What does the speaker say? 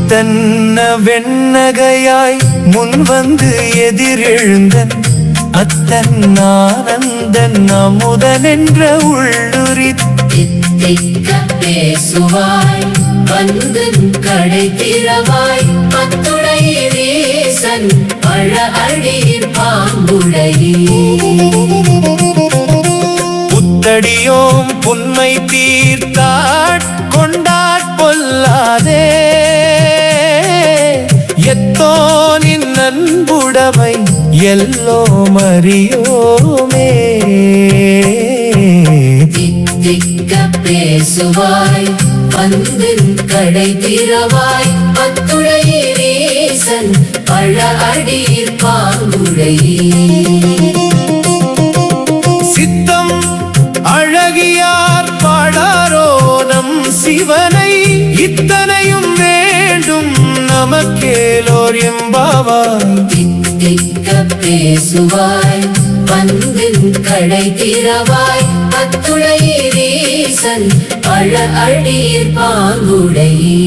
முத்தன்ன வெண்ணகையாய் முன் வந்து எதிரெழுந்தன் அத்தன் ஆனந்தன் அமுதன் என்ற உள்ளுரி தித்திக்க பேசுவாய் வந்து கடை திறவாய் பத்துடை வீசன் பழ அடியில் பாம்புடையே புத்தடியோம் புன்மை தீர்த்தாட் கொண்டாட் பொல்லாதே எத்தோனின் அன்புடமை எல்லோ மறியோமே தித்திக்க பேசுவாய் வந்து கடை திறவாய் பத்துடை வீசன் பழ அடியில் பாம்புடையே சித்தம் அழகியார் பாடாரோ நம் சிவனை இத்தனையும் வேண்டும் நமக்கேலோர் எம்பாவாய் தித்திக்க பேசுவாய் வந்து கடை திறவாய் பத்துடை வீசன் பழ அடியில் பாம்புடையே